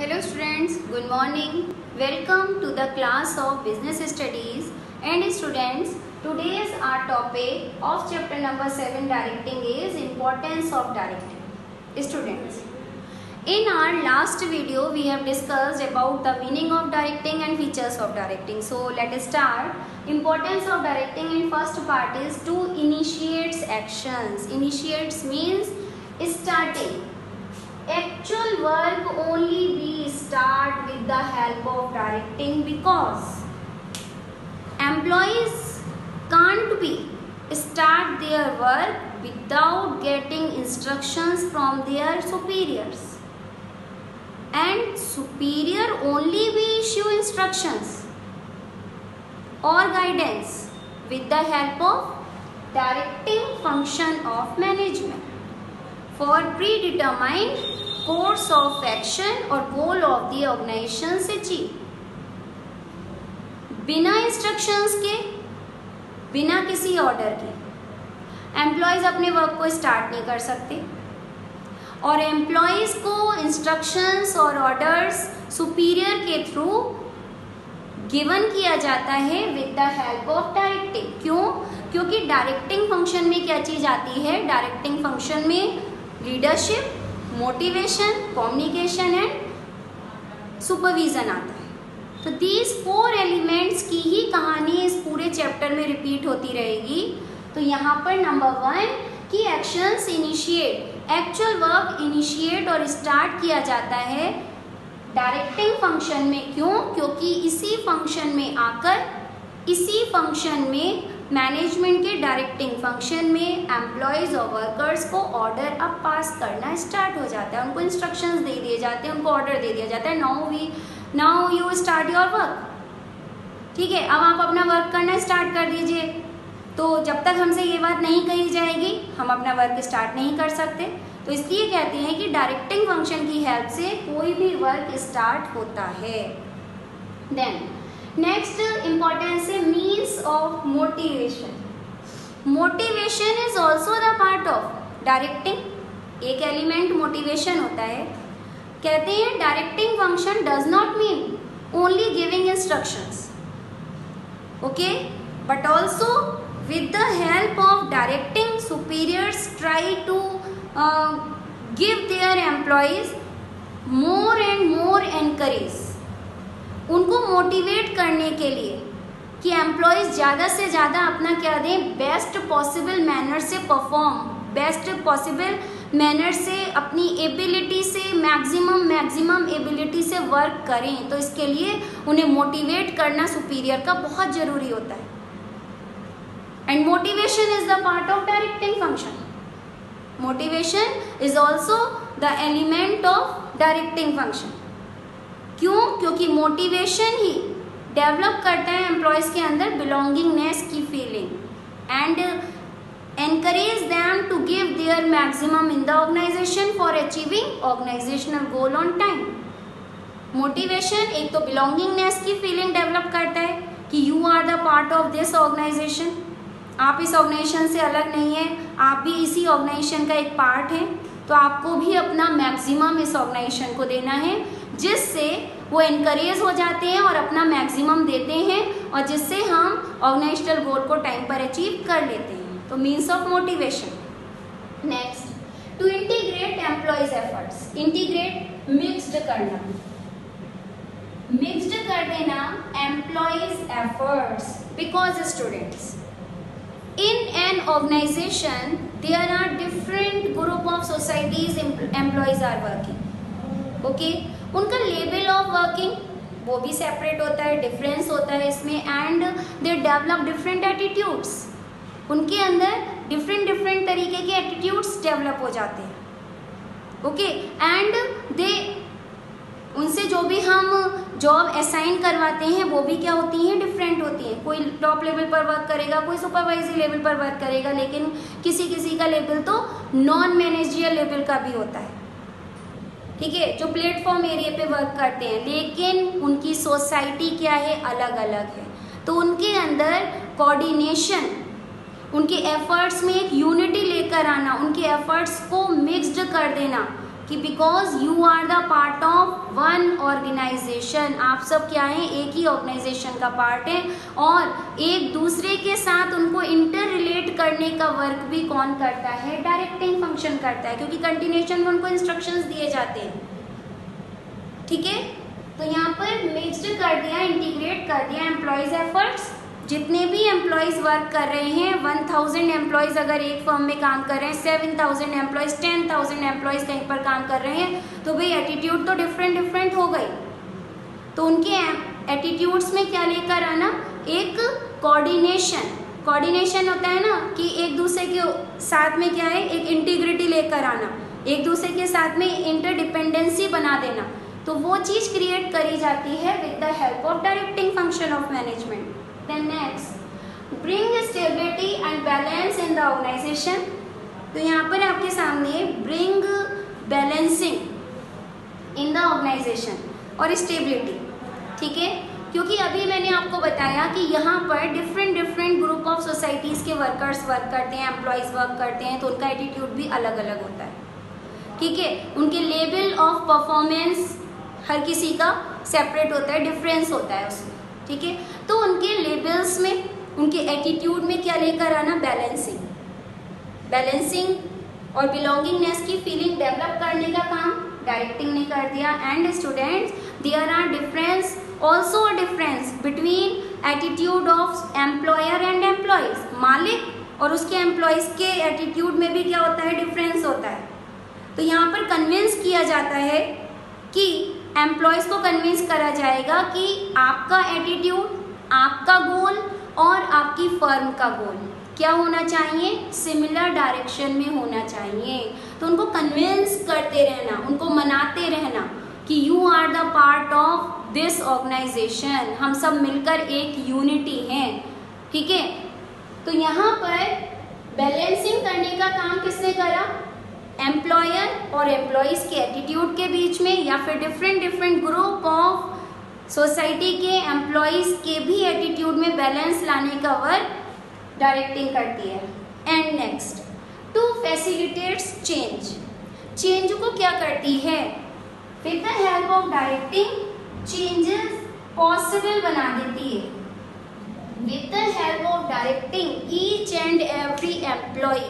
Hello students, good morning. Welcome to the class of Business Studies. And students, today's our topic of chapter number 7 directing is importance of directing. Students, in our last video we have discussed about the meaning of directing and features of directing. So let us start. Importance of directing in first part is to initiate actions. Initiates means starting. Actual work only be start with the help of directing because employees can't be start their work without getting instructions from their superiors, and superior only be issue instructions or guidance with the help of directing function of management for predetermined course of action or goal of the organization से achieve. बिना instructions के, बिना किसी order के employees अपने work को start नहीं कर सकते, और एम्प्लॉयज को इंस्ट्रक्शंस और ऑर्डर्स सुपीरियर के थ्रू गिवन किया जाता है with the help of directing. क्यों? क्योंकि डायरेक्टिंग फंक्शन में क्या चीज आती है? डायरेक्टिंग फंक्शन में leadership, motivation, communication and supervision आता है. तो दीज 4 एलिमेंट्स की ही कहानी इस पूरे चैप्टर में रिपीट होती रहेगी. तो यहाँ पर नंबर 1 की actions initiate, actual work initiate और स्टार्ट किया जाता है डायरेक्टिंग फंक्शन में. क्यों? क्योंकि इसी फंक्शन में आकर, इसी फंक्शन में मैनेजमेंट के डायरेक्टिंग फंक्शन में एम्प्लॉयज और वर्कर्स को ऑर्डर अब पास करना स्टार्ट हो जाता है. उनको इंस्ट्रक्शंस दे दिए जाते हैं, उनको ऑर्डर दे दिया जाता है. Now you start your work. ठीक है, अब आप अपना वर्क करना स्टार्ट कर दीजिए. तो जब तक हमसे ये बात नहीं कही जाएगी हम अपना वर्क स्टार्ट नहीं कर सकते. तो इसलिए कहते हैं कि डायरेक्टिंग फंक्शन की हेल्प से कोई भी वर्क स्टार्ट होता है. देन नेक्स्ट इंपॉर्टेंस है means of motivation. Motivation is also the part of directing. एक एलिमेंट मोटिवेशन होता है. कहते हैं directing function does not mean only giving instructions, okay, but also with the help of directing superiors try to give their employees more and more encourage. उनको motivate करने के लिए कि एम्प्लॉयज ज़्यादा से ज़्यादा अपना क्या दें, बेस्ट पॉसिबल मैनर से परफॉर्म, बेस्ट पॉसिबल मैनर से अपनी एबिलिटी से मैक्सिमम एबिलिटी से वर्क करें. तो इसके लिए उन्हें मोटिवेट करना सुपीरियर का बहुत ज़रूरी होता है. And motivation is the part of directing function. Motivation is also the element of directing function. क्यों? क्योंकि मोटिवेशन ही डेवलप करता है एम्प्लॉयज के अंदर बिलोंगिंगनेस की feeling and encourage them to give their maximum in the organization for achieving organizational goal on time. मोटिवेशन एक तो बिलोंगिंगनेस की फीलिंग डेवलप करता है कि you are the part of this organization. आप इस ऑर्गेनाइजेशन से अलग नहीं है, आप भी इसी ऑर्गेनाइजेशन का एक पार्ट है. तो आपको भी अपना मैक्सिमम इस ऑर्गेनाइजेशन को देना है, जिससे वो इनकरेज हो जाते हैं और अपना मैक्सिमम देते हैं, और जिससे हम ऑर्गेनाइजेशनल गोल को टाइम पर अचीव कर लेते हैं. तो means of motivation. Next, to integrate employees efforts. Integrate mixed करना, मिक्स्ड कर देना employees efforts. Because students, in an organization there are different group of societies employees are working, okay. उनका लेवल ऑफ वर्किंग वो भी separate होता है, difference होता है इसमें, and they develop different attitudes. उनके अंदर डिफरेंट तरीके के एटीट्यूड्स डेवलप हो जाते हैं, ओके. एंड दे उनसे जो भी हम जॉब असाइन करवाते हैं वो भी क्या होती हैं, डिफरेंट होती हैं. कोई टॉप लेवल पर वर्क करेगा, कोई सुपरवाइजरी लेवल पर वर्क करेगा, लेकिन किसी का लेवल तो नॉन मैनेजरियल लेवल का भी होता है, ठीक है, जो प्लेटफॉर्म एरिया पे वर्क करते हैं, लेकिन उनकी सोसाइटी क्या है, अलग अलग है. तो उनके अंदर कोऑर्डिनेशन, उनके एफर्ट्स में एक यूनिटी लेकर आना, उनके एफर्ट्स को मिक्स्ड कर देना कि because you are the part of one organization, आप सब क्या हैं, एक ही ऑर्गेनाइजेशन का पार्ट है, और एक दूसरे के साथ उनको इंटर रिलेट करने का वर्क भी कौन करता है, डायरेक्टिंग फंक्शन करता है, क्योंकि कंटिन्यूएशन में उनको इंस्ट्रक्शंस दिए जाते हैं। ठीक है, तो यहाँ पर मिक्स्ड कर दिया, इंटीग्रेट कर दिया एम्प्लॉयज एफर्ट्स। जितने भी एम्प्लॉयज वर्क कर रहे हैं, 1000 एम्प्लॉयज अगर एक फर्म में काम कर रहे हैं, 7000 एम्प्लॉयज, 10,000 एम्प्लॉयज कहीं पर काम कर रहे हैं, तो भाई एटीट्यूड तो डिफरेंट हो गई। तो उनके एटीट्यूड्स में क्या लेकर आना, एक कोऑर्डिनेशन होता है ना, कि एक दूसरे के साथ में क्या है, एक इंटीग्रिटी लेकर आना, एक दूसरे के साथ में इंटरडिपेंडेंसी बना देना, तो वो चीज क्रिएट करी जाती है with the help of directing function of management. Then next, bring stability and balance in the organization। तो यहाँ पर आपके सामने bring balancing in the organization और stability, ठीक है, क्योंकि अभी मैंने आपको बताया कि यहाँ पर डिफरेंट ग्रुप ऑफ सोसाइटीज़ के वर्कर्स वर्क करते हैं, एम्प्लॉयज़ वर्क करते हैं, तो उनका एटीट्यूड भी अलग अलग होता है। ठीक है, उनके लेवल ऑफ परफॉर्मेंस हर किसी का सेपरेट होता है, डिफरेंस होता है उसमें। ठीक है, तो उनके लेवल्स में, उनके एटीट्यूड में क्या लेकर आना, बैलेंसिंग और बिलोंगिंगनेस की फीलिंग डेवलप करने का काम डायरेक्टिंग ने कर दिया। And students, there are difference, also difference between attitude of employer and employees. मालिक और उसके एम्प्लॉयज के एटीट्यूड में भी क्या होता है, डिफरेंस होता है। तो यहाँ पर कन्विंस किया जाता है कि एम्प्लॉयज़ को कन्विंस करा जाएगा कि आपका एटीट्यूड, आपका गोल और आपकी फर्म का गोल क्या होना चाहिए, सिमिलर डायरेक्शन में होना चाहिए। तो उनको कन्विंस करते रहना, उनको मनाते रहना कि you are the part of this organization, हम सब मिलकर एक यूनिटी हैं। ठीक है, तो यहाँ पर बैलेंसिंग करने का काम किसने करा, एम्प्लॉयर और एम्प्लॉयज़ के एटीट्यूड के बीच में, या फिर डिफरेंट ग्रुप ऑफ सोसाइटी के एम्प्लॉयज़ के भी एटीट्यूड में बैलेंस लाने का वर्क डायरेक्टिंग करती है। And next, to facilitates change को क्या करती है, with the help of directing changes possible बना देती है। With the help of directing each and every employee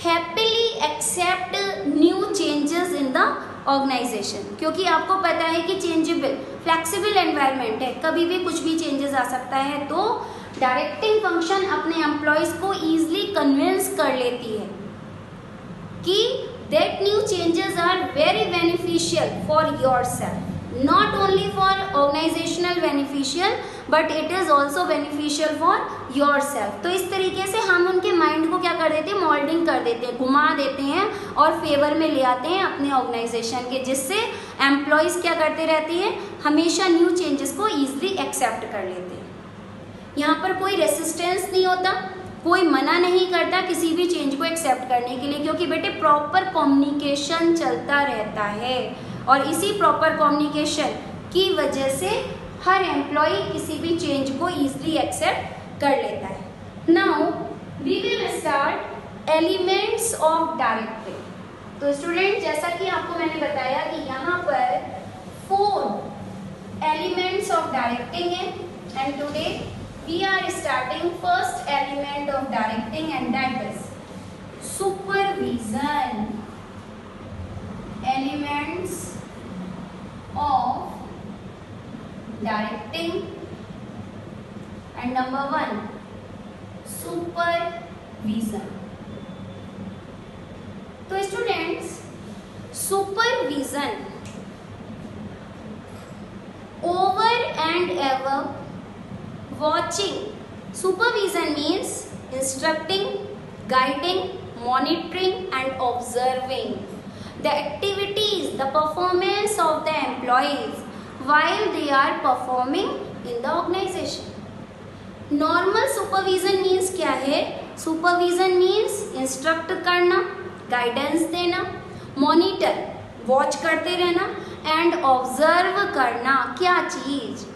happily accept new changes in the organization, क्योंकि आपको पता है कि चेंजेबल फ्लेक्सिबल एनवायरनमेंट है, कभी भी कुछ भी चेंजेस आ सकता है। तो डायरेक्टिंग फंक्शन अपने एम्प्लॉयज को ईजिली कन्विंस कर लेती है कि that new changes are very beneficial for yourself, not only for organizational beneficial but it is also beneficial for yourself। तो इस तरीके से हम उनके माइंड को क्या कर देते हैं, मोल्डिंग कर देते हैं, घुमा देते हैं और फेवर में ले आते हैं अपने ऑर्गेनाइजेशन के, जिससे एम्प्लॉयज़ क्या करते रहते हैं, हमेशा न्यू चेंजेस को ईजिली एक्सेप्ट कर लेते हैं। यहाँ पर कोई रेसिस्टेंस नहीं होता, कोई मना नहीं करता किसी भी चेंज को एक्सेप्ट करने के लिए, क्योंकि बेटे प्रॉपर कम्युनिकेशन चलता रहता है और इसी प्रॉपर कम्युनिकेशन की वजह से हर एम्प्लॉय किसी भी चेंज को इजीली एक्सेप्ट कर लेता है। Now we will start elements of directing. तो स्टूडेंट, जैसा कि आपको मैंने बताया कि यहाँ पर 4 एलिमेंट्स ऑफ डायरेक्टिंग है, and today we are starting first element of directing and that is supervision. एलिमेंट्स of directing, and number 1 supervision। तो students, supervision over and ever watching, supervision means instructing, guiding, monitoring and observing the activities, the performance of the employees while they are performing in the organization। Normal supervision means क्या है, supervision means instruct करना, guidance देना, monitor watch करते रहना and observe करना, क्या चीज,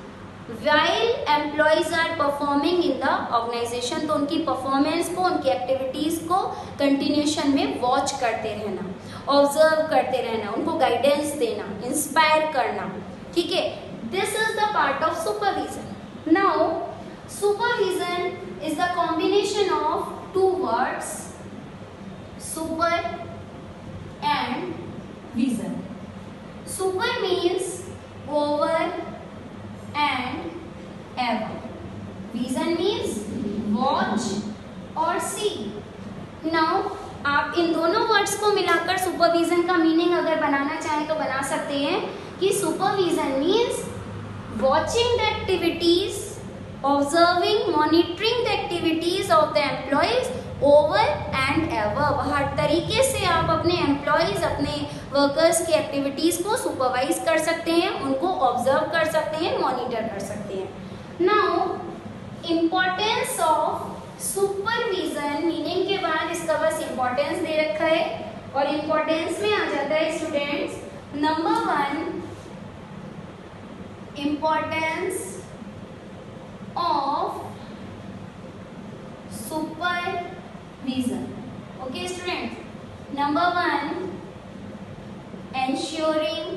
while employees are performing in the organization, तो उनकी परफॉर्मेंस को, उनकी एक्टिविटीज को कंटिन्यूशन में वॉच करते रहना। ऑब्जर्व करते रहना, उनको गाइडेंस देना, इंस्पायर करना, ठीक है। This is the part of supervision. Now supervision is the combination of two words, super and vision. Super means over and ever. Vision means watch और see. Now आप इन दोनों वर्ड्स को मिलाकर सुपरविजन का मीनिंग अगर बनाना चाहें तो बना सकते हैं कि supervision means watching the activities, observing, monitoring the activities of the employees over and ever. हर तरीके से आप अपने एम्प्लॉयज, अपने वर्कर्स की एक्टिविटीज को सुपरवाइज कर सकते हैं, उनको ऑब्जर्व कर सकते हैं, मॉनिटर कर सकते हैं। Now importance of supervision, meaning के बाद इसका बस इम्पोर्टेंस दे रखा है और इम्पोर्टेंस में आ जाता है students number 1, importance of supervision. Okay students, number 1, ensuring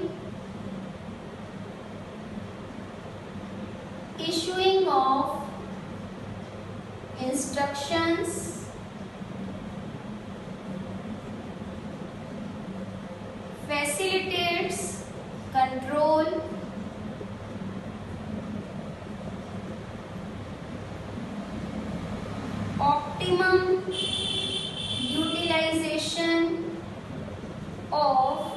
issuing of instructions, facilitates control, optimum utilization of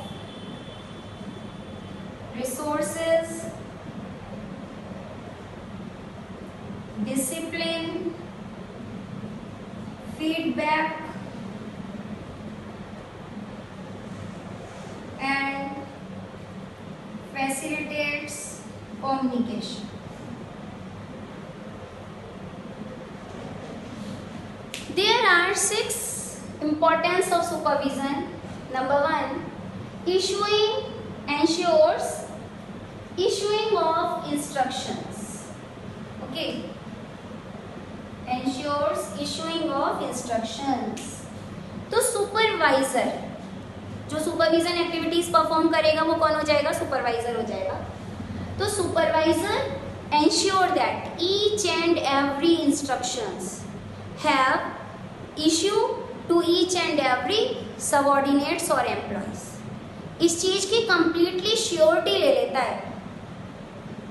resources, discipline, feedback and facilitates communication. There are 6 importance of supervision. Number 1, ensures issuing of instructions. Okay, ensures issuing of instructions. तो supervisor जो supervision activities perform करेगा वो कौन हो जाएगा? Supervisor हो जाएगा। तो supervisor ensure that each and every instructions have issue to each and every subordinates और एम्प्लॉयज। इस चीज की कंप्लीटली श्योरिटी ले लेता है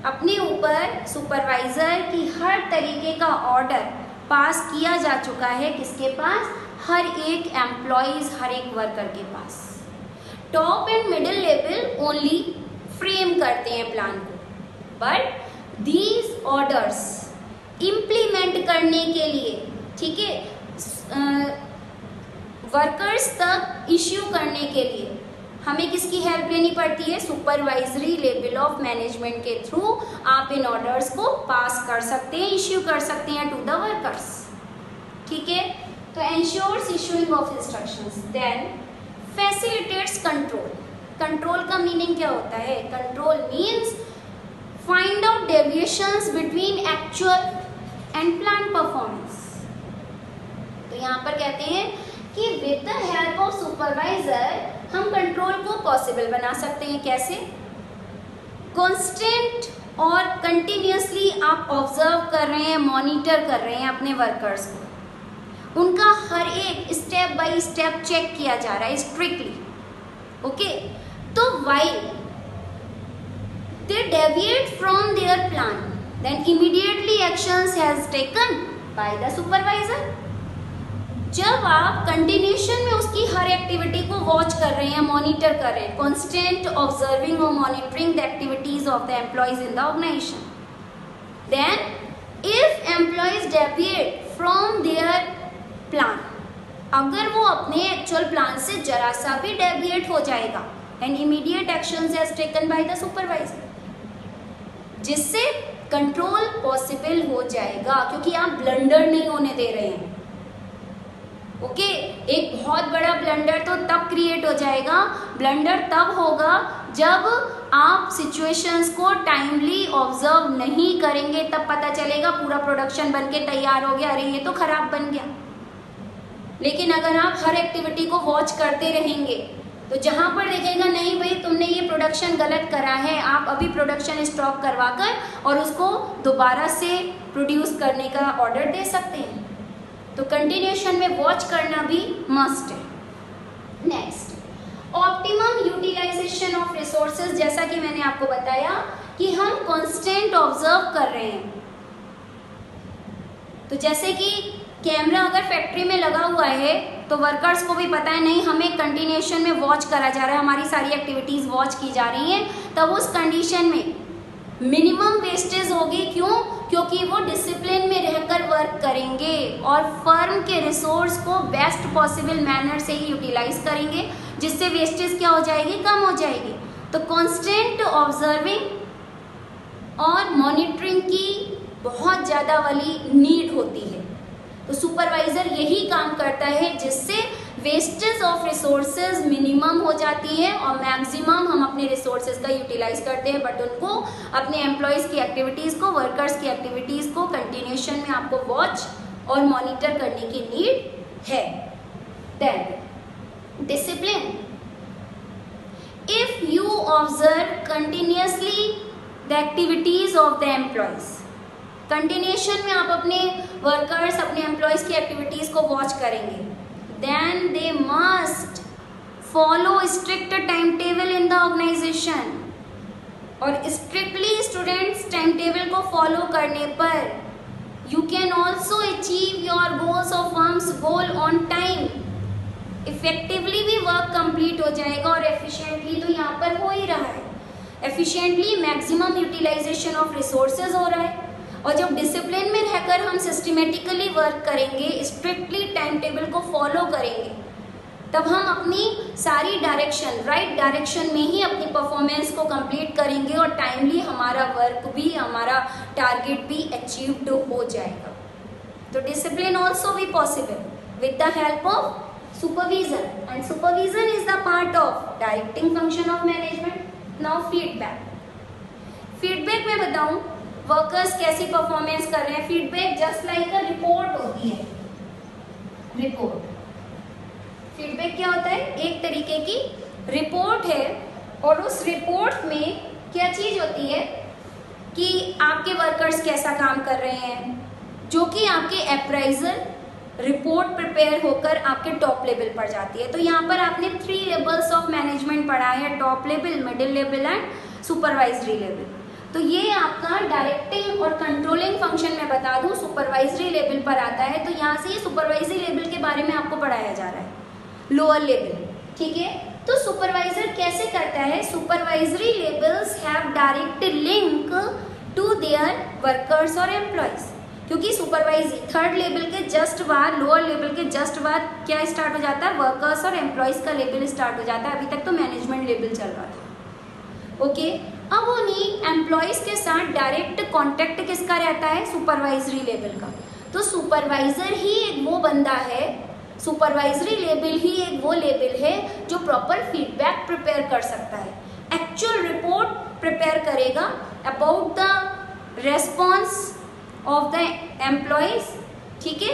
अपने ऊपर सुपरवाइजर की हर तरीके का ऑर्डर पास किया जा चुका है किसके पास? हर एक एम्प्लॉयज, हर एक वर्कर के पास। Top and middle level only frame करते हैं प्लान को, बट दीज ऑर्डर्स इम्प्लीमेंट करने के लिए, ठीक है, वर्कर्स तक इश्यू करने के लिए हमें किसकी हेल्प लेनी पड़ती है? सुपरवाइजरी लेवल ऑफ मैनेजमेंट के थ्रू आप इन ऑर्डर्स को पास कर सकते हैं, इश्यू कर सकते हैं टू द वर्कर्स, ठीक है। तो ensures issuing of instructions. Then facilitates control. Control का मीनिंग क्या होता है? Control means find out deviations between actual and plan performance. तो यहाँ पर कहते हैं कि with the help of supervisor हम कंट्रोल को पॉसिबल बना सकते हैं। कैसे? कांस्टेंट और कंटिन्यूसली आप ऑब्जर्व कर रहे हैं, मॉनिटर कर रहे हैं अपने वर्कर्स को, उनका हर एक स्टेप बाय स्टेप चेक किया जा रहा है स्ट्रिक्टली। ओके, तो while they deviate from their plan, then immediately actions has taken by the supervisor. जब आप कंटिन्यूशन में उसकी हर एक्टिविटी को वॉच कर रहे हैं, मॉनिटर कर रहे हैं, कॉन्स्टेंट ऑब्जर्विंग और monitoring the activities of the employees in the organization, then if employees deviate from their plan, अगर वो अपने एक्चुअल प्लान से जरा सा भी डेविएट हो जाएगा, and immediate actions has taken by the supervisor, जिससे कंट्रोल पॉसिबल हो जाएगा, क्योंकि आप ब्लंडर नहीं होने दे रहे हैं। ओके, एक बहुत बड़ा ब्लंडर तो तब क्रिएट हो जाएगा, ब्लंडर तब होगा जब आप सिचुएशंस को टाइमली ऑब्जर्व नहीं करेंगे, तब पता चलेगा पूरा प्रोडक्शन बनके तैयार हो गया, अरे ये तो खराब बन गया। लेकिन अगर आप हर एक्टिविटी को वॉच करते रहेंगे, तो जहाँ पर देखेगा नहीं भाई तुमने ये प्रोडक्शन गलत करा है, आप अभी प्रोडक्शन स्टॉप करवा कर और उसको दोबारा से प्रोड्यूस करने का ऑर्डर दे सकते हैं। तो कंटिन्यूएशन में वॉच करना भी मस्ट है। Next, optimum utilization of resources. जैसा कि मैंने आपको बताया कि हम कांस्टेंट ऑब्जर्व कर रहे हैं। तो जैसे कि कैमरा अगर फैक्ट्री में लगा हुआ है तो वर्कर्स को भी पता है नहीं हमें कंटिन्यूएशन में वॉच करा जा रहा है, हमारी सारी एक्टिविटीज वॉच की जा रही हैं, तब उस कंडीशन में मिनिमम वेस्टेज होगी। क्यों? क्योंकि वो डिसिप्लिन में रहकर वर्क करेंगे और फर्म के रिसोर्स को बेस्ट पॉसिबल मैनर से ही यूटिलाइज करेंगे, जिससे वेस्टेज क्या हो जाएगी, कम हो जाएगी। तो कांस्टेंट ऑब्जर्विंग और मॉनिटरिंग की बहुत ज़्यादा वाली नीड होती है। तो सुपरवाइजर यही काम करता है जिससे वेस्टेज ऑफ रिसोर्सेज मिनिमम हो जाती है और मैक्सिमम हम अपने रिसोर्सेज का यूटिलाइज करते हैं। बट उनको अपने एम्प्लॉयज़ की एक्टिविटीज़ को, वर्कर्स की एक्टिविटीज़ को कंटिन्यूएशन में आपको वॉच और मॉनिटर करने की नीड है। Then discipline, if you observe continuously the activities of the employees, continuation में आप अपने वर्कर्स, अपने एम्प्लॉयज़ की एक्टिविटीज़ को वॉच करेंगे, then they must follow strict time table in the organization. और स्ट्रिक्टली स्टूडेंट्स टाइम टेबल को फॉलो करने पर you can also achieve your goals of firms goal on time. Effectively भी work complete हो जाएगा और एफिशिएंटली तो यहाँ पर हो ही रहा है। Efficiently maximum utilization of resources हो रहा है। और जब डिसिप्लिन में रहकर हम सिस्टमेटिकली वर्क करेंगे, स्ट्रिक्टली टाइम टेबल को फॉलो करेंगे, तब हम अपनी सारी डायरेक्शन, राइट डायरेक्शन में ही अपनी परफॉर्मेंस को कंप्लीट करेंगे और टाइमली हमारा वर्क भी, हमारा टारगेट भी अचीव्ड हो जाएगा। तो डिसिप्लिन ऑल्सो भी possible with the help of supervision, and supervision is the part of directing function of management. Now feedback में बताऊं वर्कर्स कैसी परफॉर्मेंस कर रहे हैं। Feedback just like a report होती है। रिपोर्ट, फीडबैक क्या होता है, एक तरीके की रिपोर्ट है और उस रिपोर्ट में क्या चीज होती है कि आपके वर्कर्स कैसा काम कर रहे हैं, जो कि आपके अप्राइजल रिपोर्ट प्रिपेयर होकर आपके टॉप लेवल पर जाती है। तो यहाँ पर आपने 3 लेवल्स ऑफ मैनेजमेंट पढ़ा है, top level, middle level and supervisory level. तो ये आपका डायरेक्टिंग और कंट्रोलिंग फंक्शन में बता दूं सुपरवाइजरी लेवल पर आता है। तो यहाँ से ये सुपरवाइजरी लेवल के बारे में आपको पढ़ाया जा रहा है, लोअर लेवल, ठीक है। तो सुपरवाइजर कैसे करता है, supervisory levels have direct link to their workers और एम्प्लॉयज। क्योंकि सुपरवाइजरी थर्ड लेवल के जस्ट बाद, लोअर लेवल के जस्ट बाद क्या स्टार्ट हो जाता है, वर्कर्स और एम्प्लॉयज का लेवल स्टार्ट हो जाता है। अभी तक तो मैनेजमेंट लेवल चल रहा था, ओके। अब उन्हीं एम्प्लॉयज के साथ डायरेक्ट कांटेक्ट किसका रहता है, सुपरवाइजरी लेवल का। तो सुपरवाइजर ही एक वो बंदा है, सुपरवाइजरी लेवल ही एक वो लेवल है जो प्रॉपर फीडबैक प्रिपेयर कर सकता है, एक्चुअल रिपोर्ट प्रिपेयर करेगा about the response of the employees, ठीक है,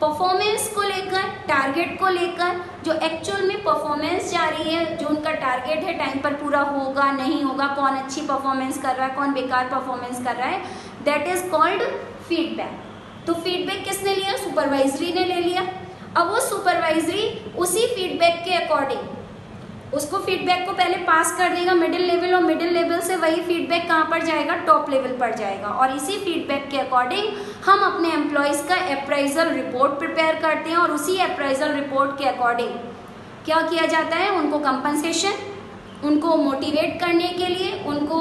परफॉर्मेंस को लेकर, टारगेट को लेकर, जो एक्चुअल में परफॉर्मेंस जा रही है, जो उनका टारगेट है टाइम पर पूरा होगा नहीं होगा, कौन अच्छी परफॉर्मेंस कर रहा है, कौन बेकार परफॉर्मेंस कर रहा है, दैट इज कॉल्ड फीडबैक। तो फीडबैक किसने लिया, सुपरवाइजरी ने ले लिया। अब वो सुपरवाइजरी उसी फीडबैक के अकॉर्डिंग उसको फीडबैक को पहले पास कर देगा मिडिल लेवल, और मिडिल लेवल से वही फीडबैक कहाँ पर जाएगा, टॉप लेवल पर जाएगा। और इसी फीडबैक के अकॉर्डिंग हम अपने एम्प्लॉयज़ का अप्राइजल रिपोर्ट प्रिपेयर करते हैं और उसी अप्राइजल रिपोर्ट के अकॉर्डिंग क्या किया जाता है, उनको कंपनसेशन, उनको मोटिवेट करने के लिए, उनको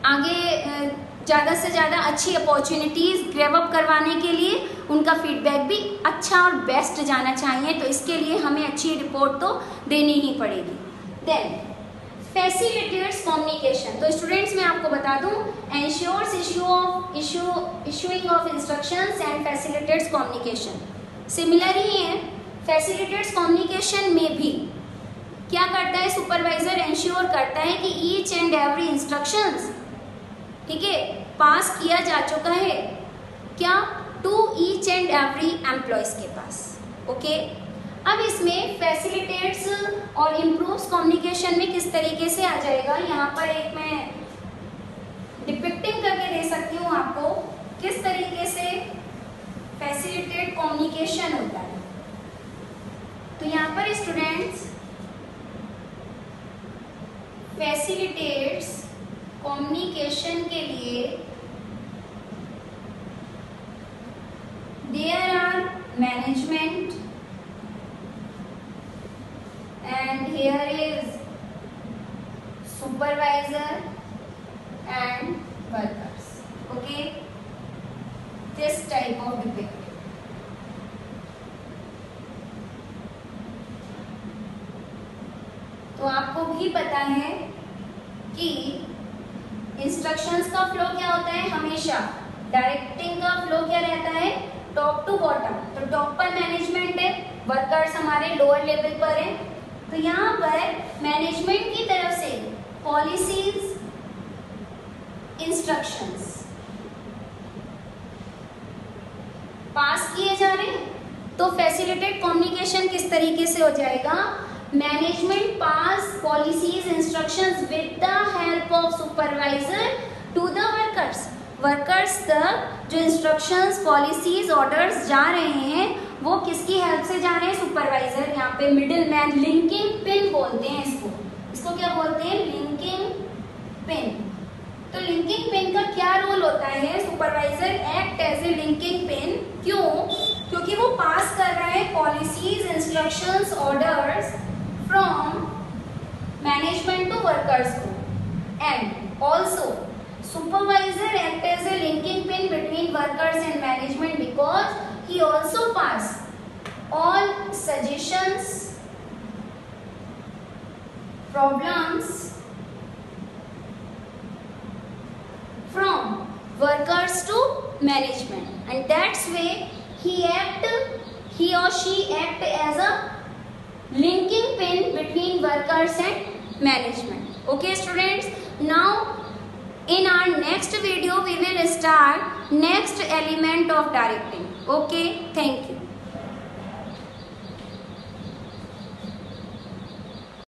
आगे ज़्यादा से ज़्यादा अच्छी अपॉर्चुनिटीज़ ग्रैब अप करवाने के लिए उनका फीडबैक भी अच्छा और बेस्ट जाना चाहिए। तो इसके लिए हमें अच्छी रिपोर्ट तो देनी ही पड़ेगी। Then facilitates communication. तो स्टूडेंट्स मैं आपको बता दूं, ensures issuing of instructions and facilitates communication similar ही है। फैसिलिटेट्स कम्युनिकेशन में भी क्या करता है, सुपरवाइजर एंश्योर करता है कि ईच एंड एवरी इंस्ट्रक्शंस, ठीक है, पास किया जा चुका है क्या, to each and every employees के पास, ओके। अब इसमें फैसिलिटेट्स और इम्प्रूव्स कम्युनिकेशन में किस तरीके से आ जाएगा, यहाँ पर एक मैं डिपिक्टिंग करके दे सकती हूँ आपको किस तरीके से फैसिलिटेट कम्युनिकेशन होता है। तो यहाँ पर स्टूडेंट्स फैसिलिटेट्स कम्युनिकेशन के लिए there are management and here is supervisor and workers. Okay, this type of depicting. तो आपको भी पता है कि इंस्ट्रक्शंस का फ्लो क्या होता है, हमेशा डायरेक्टिंग का फ्लो क्या रहता है, टॉप टू बॉटम। तो टॉप पर मैनेजमेंट है, वर्कर्स हमारे लोअर लेवल पर है। तो यहाँ पर मैनेजमेंट की तरफ से पॉलिसीज, इंस्ट्रक्शंस पास किए जा रहे हैं। तो फैसिलिटेट कम्युनिकेशन किस तरीके से हो जाएगा, management pass policies, instructions with the help of supervisor to the workers. Workers तक जो इंस्ट्रक्शंस, पॉलिसीज, ऑर्डर्स जा रहे हैं वो किसकी हेल्प से जा रहे हैं, सुपरवाइजर। यहाँ पे मिडिल मैन, लिंकिंग पिन बोलते हैं इसको क्या बोलते हैं, लिंकिंग पिन। तो लिंकिंग पिन का क्या रोल होता है, supervisor act as a linking pin. क्यों, क्योंकि वो पास कर रहा है policies, instructions, orders from management to workers को। And also supervisor act as a linking pin between workers and management because he also pass all suggestions, problems from workers to management, and that's way he or she act as a linking pin between workers and management. Okay students, now in our next video we will start next element of directing. Okay, thank you.